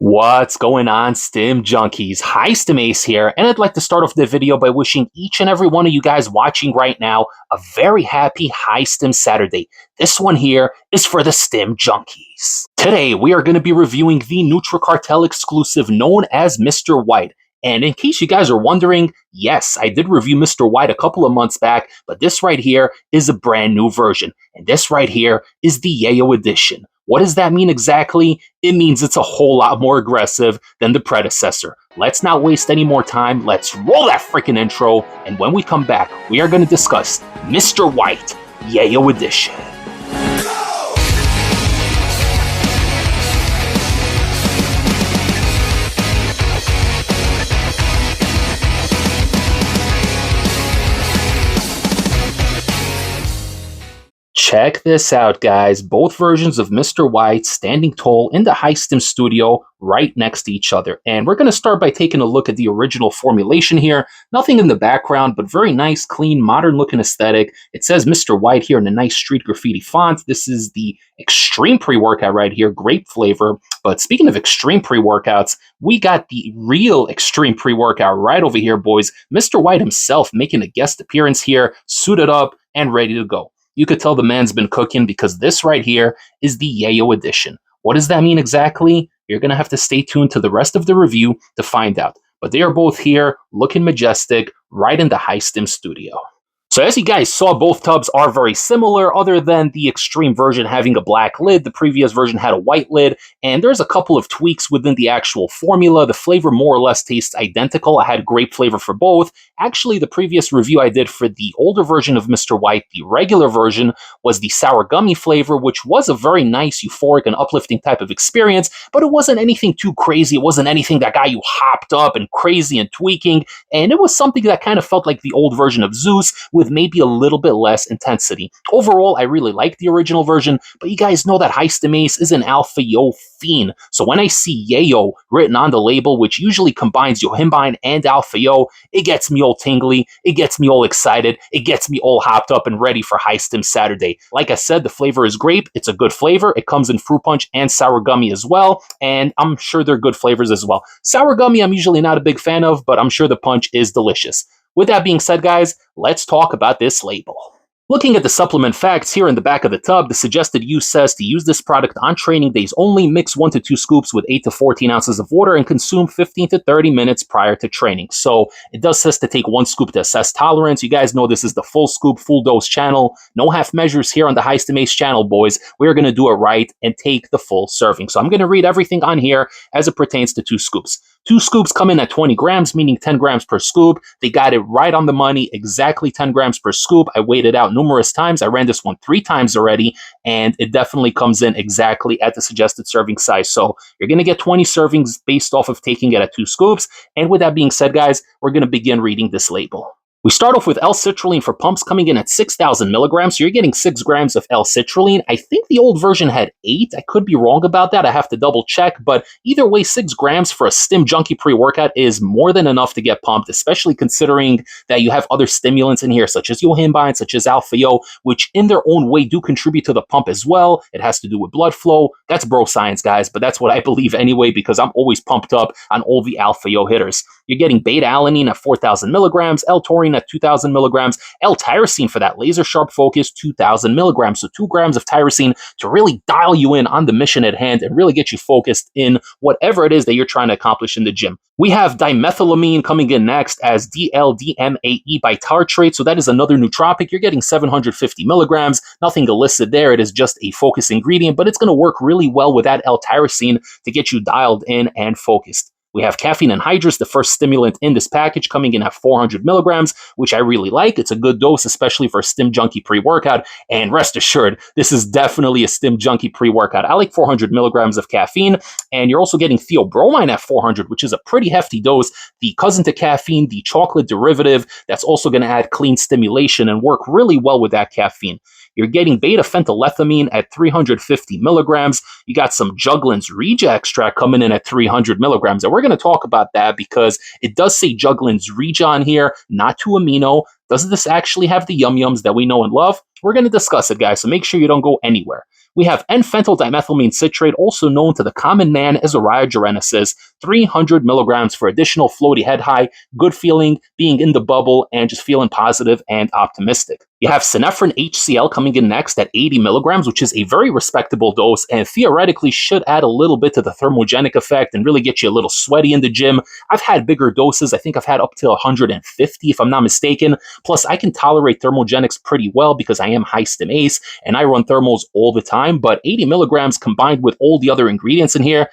What's going on, Stim Junkies? Hi, Stim Ace here, and I'd like to start off the video by wishing each and every one of you guys watching right now a very happy High Stim Saturday. This one here is for the Stim Junkies. Today, we are going to be reviewing the NutriCartel exclusive known as Mr. White. And in case you guys are wondering, yes, I did review Mr. White a couple of months back, but this right here is a brand new version. And this right here is the YAYO Edition. What does that mean exactly? It means it's a whole lot more aggressive than the predecessor. Let's not waste any more time. Let's roll that freaking intro. And when we come back, we are going to discuss Mr. White, YAYO Edition. Check this out, guys. Both versions of Mr. White standing tall in the HEISENBERG studio right next to each other. And we're going to start by taking a look at the original formulation here. Nothing in the background, but very nice, clean, modern-looking aesthetic. It says Mr. White here in a nice street graffiti font. This is the extreme pre-workout right here. Grape flavor. But speaking of extreme pre-workouts, we got the real extreme pre-workout right over here, boys. Mr. White himself making a guest appearance here, suited up and ready to go. You could tell the man's been cooking because this right here is the YAYO Edition. What does that mean exactly? You're going to have to stay tuned to the rest of the review to find out. But they are both here, looking majestic, right in the HEISENBERG studio. So as you guys saw, both tubs are very similar, other than the extreme version having a black lid. The previous version had a white lid, and there's a couple of tweaks within the actual formula. The flavor more or less tastes identical. I had grape flavor for both. Actually, the previous review I did for the older version of Mr. White, the regular version, was the sour gummy flavor, which was a very nice, euphoric, and uplifting type of experience, but it wasn't anything too crazy. It wasn't anything that got you hopped up and crazy and tweaking, and it was something that kind of felt like the old version of Zeus, with maybe a little bit less intensity. Overall, I really like the original version, but you guys know that Stim Ace is an alpha yo fiend. So when I see YAYO written on the label, which usually combines yohimbine and alpha yo, it gets me all tingly, it gets me all excited, it gets me all hopped up and ready for Stim Saturday. Like I said, the flavor is grape, it's a good flavor, it comes in fruit punch and sour gummy as well, and I'm sure they're good flavors as well. Sour gummy I'm usually not a big fan of, but I'm sure the punch is delicious. With that being said, guys, let's talk about this label. Looking at the supplement facts here in the back of the tub, the suggested use says to use this product on training days only, mix 1 to 2 scoops with 8 to 14 ounces of water, and consume 15 to 30 minutes prior to training. So it does says to take 1 scoop to assess tolerance. You guys know this is the full scoop, full dose channel. No half measures here on the Stim Ace channel, boys. We're going to do it right and take the full serving. So I'm going to read everything on here as it pertains to 2 scoops. 2 scoops come in at 20 grams, meaning 10 grams per scoop. They got it right on the money, exactly 10 grams per scoop. I weighed it out numerous times. I ran this one 3 times already, and it definitely comes in exactly at the suggested serving size. So you're going to get 20 servings based off of taking it at 2 scoops. And with that being said, guys, we're going to begin reading this label. We start off with L-citrulline for pumps coming in at 6,000 milligrams, so you're getting 6 grams of L-citrulline. I think the old version had 8. I could be wrong about that. I have to double check, but either way, 6 grams for a Stim Junkie pre-workout is more than enough to get pumped, especially considering that you have other stimulants in here, such as yohimbine, such as alpha-yo, which in their own way do contribute to the pump as well. It has to do with blood flow. That's bro science, guys, but that's what I believe anyway, because I'm always pumped up on all the alpha-yo hitters. You're getting beta-alanine at 4,000 milligrams, L-taurine at 2,000 milligrams, L-tyrosine for that laser-sharp focus, 2,000 milligrams. So 2 grams of tyrosine to really dial you in on the mission at hand and really get you focused in whatever it is that you're trying to accomplish in the gym. We have dimethylamine coming in next as DMHA bitartrate. So that is another nootropic. You're getting 750 milligrams. Nothing illicit there. It is just a focus ingredient, but it's going to work really well with that L-tyrosine to get you dialed in and focused. We have caffeine anhydrous, the first stimulant in this package, coming in at 400 milligrams, which I really like. It's a good dose, especially for a Stim Junkie pre-workout. And rest assured, this is definitely a Stim Junkie pre-workout. I like 400 milligrams of caffeine, and you're also getting theobromine at 400, which is a pretty hefty dose. The cousin to caffeine, the chocolate derivative, that's also going to add clean stimulation and work really well with that caffeine. You're getting beta-phenylethylamine at 350 milligrams. You got some Juglans Regen extract coming in at 300 milligrams. And we're going to talk about that because it does say Juglans Regen here, not 2-amino. Does this actually have the yum-yums that we know and love? We're going to discuss it, guys, so make sure you don't go anywhere. We have N-phentyl dimethylamine citrate, also known to the common man as Oriogenesis, 300 milligrams for additional floaty head high, good feeling, being in the bubble, and just feeling positive and optimistic. You have Synephrine HCl coming in next at 80 milligrams, which is a very respectable dose and theoretically should add a little bit to the thermogenic effect and really get you a little sweaty in the gym. I've had bigger doses. I think I've had up to 150 if I'm not mistaken. Plus, I can tolerate thermogenics pretty well because I am high Stim ace and I run thermals all the time. But 80 milligrams combined with all the other ingredients in here,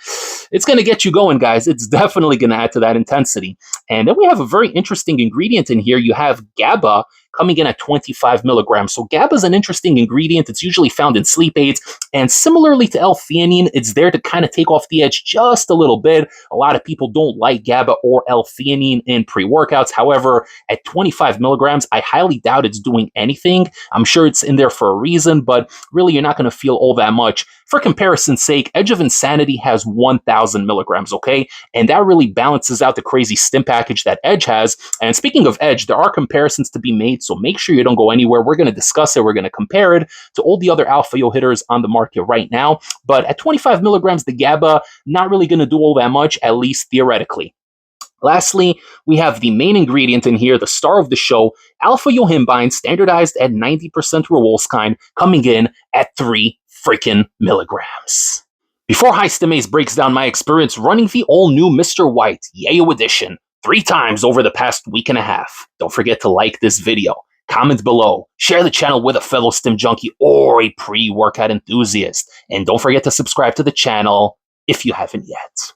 it's going to get you going, guys. It's definitely going to add to that intensity. And then we have a very interesting ingredient in here. You have GABA coming in at 25 milligrams. So GABA is an interesting ingredient. It's usually found in sleep aids. And similarly to L-theanine, it's there to kind of take off the edge just a little bit. A lot of people don't like GABA or L-theanine in pre-workouts. However, at 25 milligrams, I highly doubt it's doing anything. I'm sure it's in there for a reason, but really you're not going to feel all that much. For comparison's sake, Edge of Insanity has 1,000 milligrams, okay? And that really balances out the crazy Stim package that Edge has. And speaking of Edge, there are comparisons to be made, so make sure you don't go anywhere. We're going to discuss it. We're going to compare it to all the other alpha yo hitters on the market right now. But at 25 milligrams, the GABA, not really going to do all that much, at least theoretically. Lastly, we have the main ingredient in here, the star of the show, alpha yohimbine, standardized at 90% Rewolskine, coming in at 3 freaking milligrams. Before High Stim Ace breaks down my experience running the all-new Mr. White YAYO Edition 3 times over the past week and a half, don't forget to like this video, comment below, share the channel with a fellow Stim junkie or a pre-workout enthusiast, and don't forget to subscribe to the channel if you haven't yet.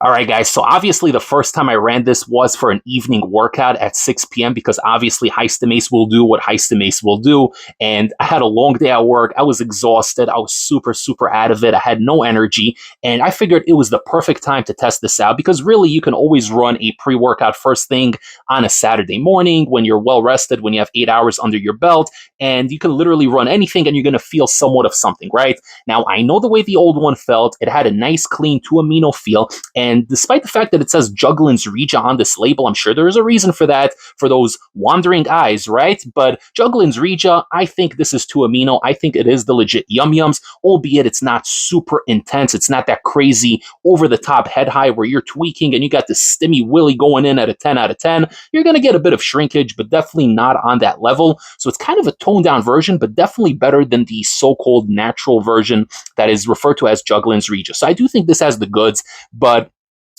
Alright guys, so obviously the first time I ran this was for an evening workout at 6 p.m. because obviously High Stim Ace will do what High Stim Ace will do, and I had a long day at work. I was exhausted. I was super out of it. I had no energy, and I figured it was the perfect time to test this out because really you can always run a pre-workout first thing on a Saturday morning when you're well rested, when you have 8 hours under your belt, and you can literally run anything and you're going to feel somewhat of something, right? Now, I know the way the old one felt. It had a nice, clean 2-amino feel, and despite the fact that it says Juglans Regia on this label, I'm sure there is a reason for that, for those wandering eyes, right? But Juglans Regia, I think this is 2-amino. I think it is the legit Yum Yums, albeit it's not super intense. It's not that crazy over-the-top head high where you're tweaking and you got this stimmy willy going in at a 10 out of 10. You're going to get a bit of shrinkage, but definitely not on that level. So it's kind of a toned-down version, but definitely better than the so-called natural version that is referred to as Juglans Regia. So I do think this has the goods, but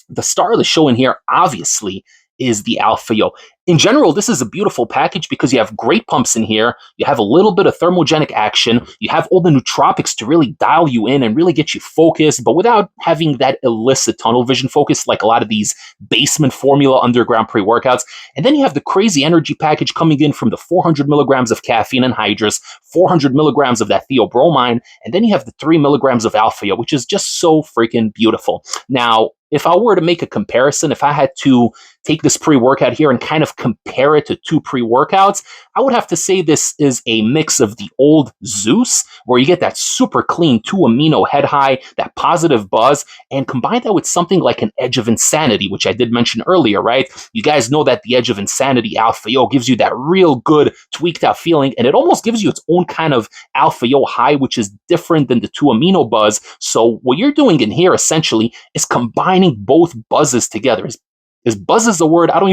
the star of the show in here, obviously, is the Alpha Yo. In general, this is a beautiful package because you have great pumps in here, you have a little bit of thermogenic action, you have all the nootropics to really dial you in and really get you focused, but without having that illicit tunnel vision focus like a lot of these basement formula underground pre-workouts. And then you have the crazy energy package coming in from the 400 milligrams of caffeine anhydrous, 400 milligrams of that theobromine, and then you have the 3 milligrams of Alpha Yo, which is just so freaking beautiful. Now, if I were to make a comparison, if I had to take this pre-workout here and kind of compare it to 2 pre-workouts, I would have to say this is a mix of the old Zeus, where you get that super clean 2-amino head high, that positive buzz, and combine that with something like an Edge of Insanity, which I did mention earlier, right? You guys know that the Edge of Insanity Alpha Yo gives you that real good tweaked out feeling, and it almost gives you its own kind of Alpha Yo high, which is different than the 2-amino buzz. So what you're doing in here essentially is combining both buzzes together. Is buzzes a word? I don't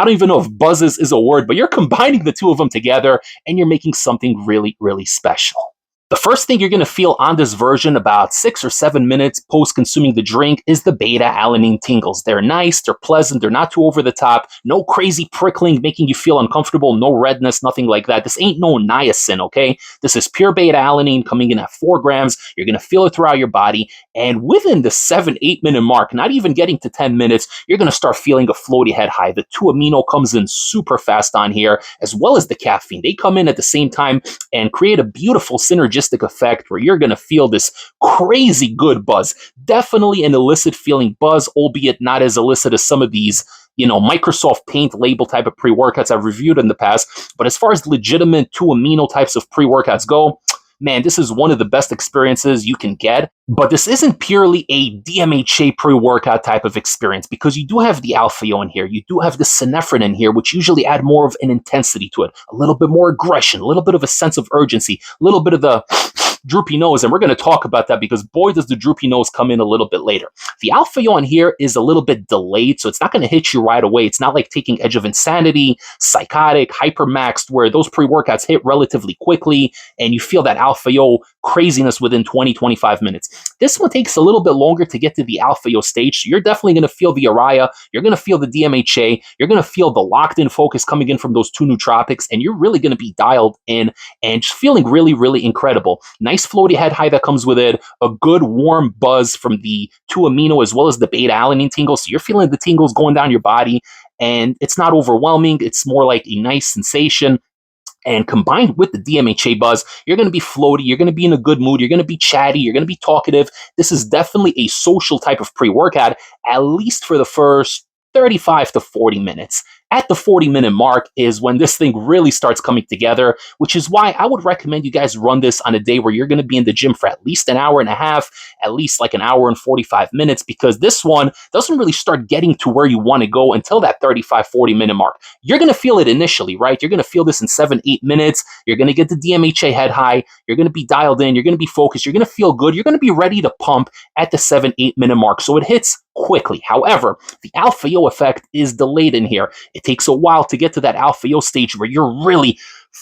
even know if buzzes is a word, but you're combining the two of them together and you're making something really special. The first thing you're going to feel on this version about 6 or 7 minutes post consuming the drink is the beta-alanine tingles. They're nice, they're pleasant, they're not too over the top, no crazy prickling making you feel uncomfortable, no redness, nothing like that. This ain't no niacin, okay? This is pure beta-alanine coming in at 4 grams. You're going to feel it throughout your body, and within the 7-8 minute mark, not even getting to 10 minutes, you're going to start feeling a floaty head high. The 2-amino comes in super fast on here, as well as the caffeine. They come in at the same time and create a beautiful synergistic effect where you're going to feel this crazy good buzz. Definitely an illicit feeling buzz, albeit not as illicit as some of these, Microsoft Paint label type of pre-workouts I've reviewed in the past. But as far as legitimate 2-amino types of pre-workouts go, man, this is one of the best experiences you can get. But this isn't purely a DMHA pre-workout type of experience because you do have the Alpha Yo in here. You do have the Synephrine in here, which usually add more of an intensity to it. A little bit more aggression, a little bit of a sense of urgency, a little bit of the droopy nose, and we're going to talk about that because boy, does the droopy nose come in a little bit later. The alpha yo on here is a little bit delayed, so it's not going to hit you right away. It's not like taking Edge of Insanity, Psychotic, Hypermaxed, where those pre-workouts hit relatively quickly and you feel that alpha yo craziness within 20-25 minutes. This one takes a little bit longer to get to the alpha yo stage, so you're definitely going to feel the Araya, you're going to feel the DMHA, you're going to feel the locked-in focus coming in from those two nootropics, and you're really going to be dialed in and just feeling really, really incredible. Nice floaty head high that comes with it, a good warm buzz from the 2-amino as well as the beta-alanine tingles, so you're feeling the tingles going down your body, and it's not overwhelming, it's more like a nice sensation. And combined with the DMHA buzz, you're going to be floaty, you're going to be in a good mood, you're going to be chatty, you're going to be talkative. This is definitely a social type of pre-workout, at least for the first 35 to 40 minutes. At the 40-minute mark is when this thing really starts coming together, which is why I would recommend you guys run this on a day where you're going to be in the gym for at least an hour and a half, at least like an hour and 45 minutes, because this one doesn't really start getting to where you want to go until that 35, 40-minute mark. You're going to feel it initially, right? You're going to feel this in 7-8 minutes. You're going to get the DMHA head high. You're going to be dialed in. You're going to be focused. You're going to feel good. You're going to be ready to pump at the 7-8-minute mark. So it hits quickly. However, the alpha yo effect is delayed in here. It takes a while to get to that alpha yo stage where you're really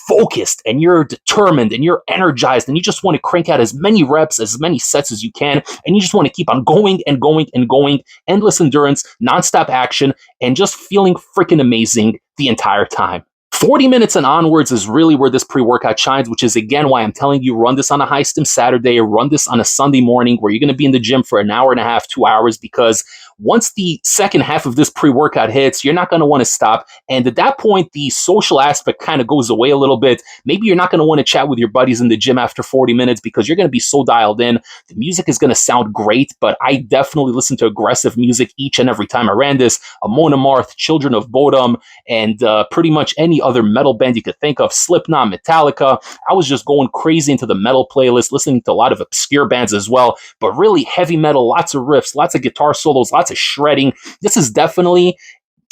focused and you're determined and you're energized and you just want to crank out as many reps, as many sets as you can, and you just want to keep on going and going and going, endless endurance, nonstop action, and just feeling freaking amazing the entire time. 40 minutes and onwards is really where this pre-workout shines, which is again why I'm telling you, run this on a high stim Saturday, or run this on a Sunday morning where you're going to be in the gym for an hour and a half, 2 hours, because once the second half of this pre-workout hits, you're not going to want to stop. And at that point, the social aspect kind of goes away a little bit. Maybe you're not going to want to chat with your buddies in the gym after 40 minutes because you're going to be so dialed in. The music is going to sound great, but I definitely listen to aggressive music each and every time I ran this. Amon Amarth, Children of Bodom, and pretty much any other metal band you could think of, Slipknot, Metallica. I was just going crazy into the metal playlist, listening to a lot of obscure bands as well, but really heavy metal, lots of riffs, lots of guitar solos, lots of shredding. This is definitely,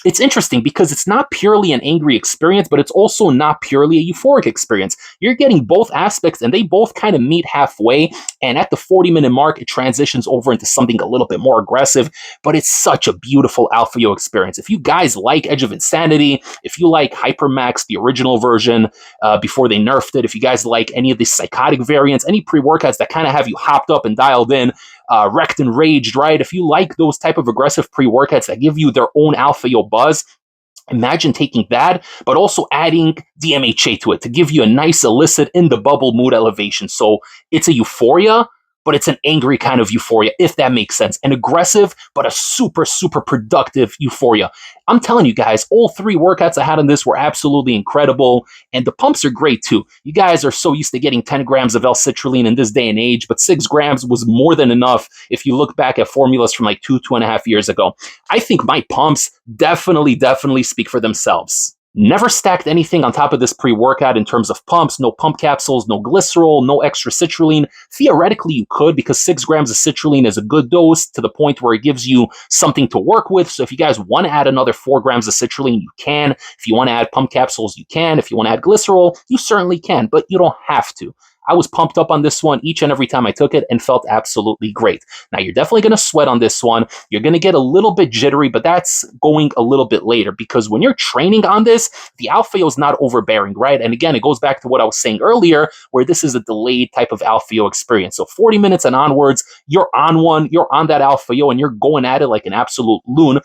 it's interesting because it's not purely an angry experience, but it's also not purely a euphoric experience. You're getting both aspects and they both kind of meet halfway. And at the 40-minute mark, it transitions over into something a little bit more aggressive, but it's such a beautiful alpha yo experience. If you guys like Edge of Insanity, if you like Hypermax, the original version, before they nerfed it, if you guys like any of the psychotic variants, any pre-workouts that kind of have you hopped up and dialed in, wrecked and raged, right? If you like those type of aggressive pre-workouts that give you their own alpha yo buzz, imagine taking that, but also adding DMHA to it to give you a nice illicit in the bubble mood elevation. So it's a euphoria, but it's an angry kind of euphoria, if that makes sense. An aggressive, but a super, super productive euphoria. I'm telling you guys, all 3 workouts I had on this were absolutely incredible, and the pumps are great too. You guys are so used to getting 10 grams of L-citrulline in this day and age, but 6 grams was more than enough if you look back at formulas from like 2.5 years ago. I think my pumps definitely speak for themselves. Never stacked anything on top of this pre-workout in terms of pumps, no pump capsules, no glycerol, no extra citrulline. Theoretically, you could, because 6 grams of citrulline is a good dose to the point where it gives you something to work with. So if you guys want to add another 4 grams of citrulline, you can. If you want to add pump capsules, you can. If you want to add glycerol, you certainly can, but you don't have to. I was pumped up on this one each and every time I took it and felt absolutely great. Now, you're definitely going to sweat on this one. You're going to get a little bit jittery, but that's going a little bit later because when you're training on this, the alpha yo is not overbearing, right? And again, it goes back to what I was saying earlier, where this is a delayed type of alpha yo experience. So 40 minutes and onwards, you're on one, you're on that alpha yo, and you're going at it like an absolute loon.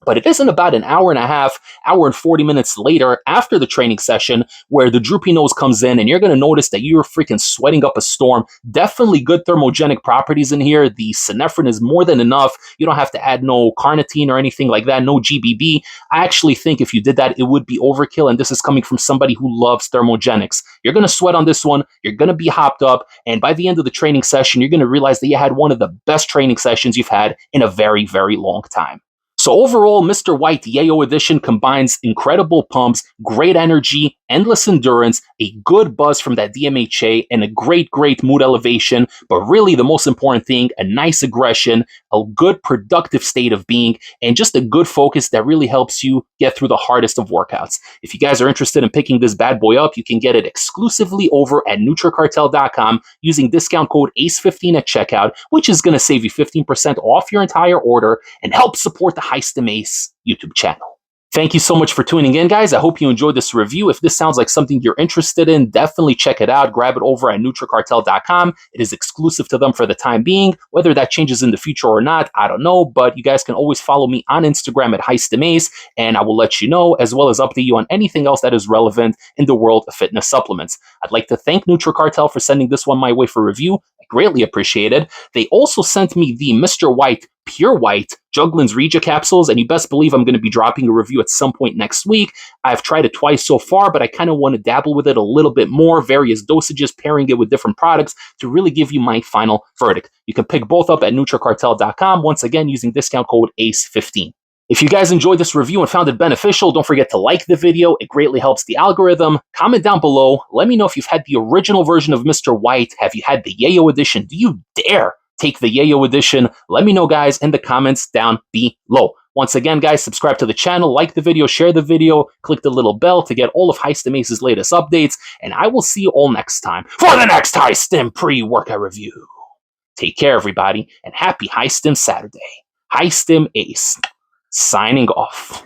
But it isn't about an hour and a half, hour and 40 minutes later after the training session where the droopy nose comes in and you're going to notice that you're freaking sweating up a storm. Definitely good thermogenic properties in here. The synephrine is more than enough. You don't have to add no carnitine or anything like that, no GBB. I actually think if you did that, it would be overkill. And this is coming from somebody who loves thermogenics. You're going to sweat on this one. You're going to be hopped up. And by the end of the training session, you're going to realize that you had one of the best training sessions you've had in a very, very long time. So overall, Mr. White YAYO Edition combines incredible pumps, great energy, endless endurance, a good buzz from that Dmha, and a great mood elevation. But really, the most important thing, a nice aggression, a good productive state of being, and just a good focus that really helps you get through the hardest of workouts. If you guys are interested in picking this bad boy up, you can get it exclusively over at NutriCartel.com using discount code ACE15 at checkout, which is going to save you 15% off your entire order and help support the Stim YouTube channel. Thank you so much for tuning in, guys. I hope you enjoyed this review. If this sounds like something you're interested in, definitely check it out. Grab it over at NutriCartel.com. It is exclusive to them for the time being. Whether that changes in the future or not, I don't know, but you guys can always follow me on Instagram at HEISENBERG, and I will let you know, as well as update you on anything else that is relevant in the world of fitness supplements. I'd like to thank NutriCartel for sending this one my way for review. I greatly appreciate it. They also sent me the Mr. White Pure White Jugglin's Regia capsules, and you best believe I'm going to be dropping a review at some point next week. I've tried it twice so far, but I kind of want to dabble with it a little bit more, various dosages, pairing it with different products to really give you my final verdict. You can pick both up at NutriCartel.com, once again using discount code ACE15. If you guys enjoyed this review and found it beneficial, don't forget to like the video. It greatly helps the algorithm. Comment down below. Let me know if you've had the original version of Mr. White. Have you had the YAYO Edition? Do you dare take the YAYO Edition? Let me know, guys, in the comments down below. Once again, guys, subscribe to the channel, like the video, share the video, click the little bell to get all of HEISENBERG's latest updates, and I will see you all next time for the next High Stim pre-workout review. Take care, everybody, and happy High Stim Saturday. High Stim Ace, signing off.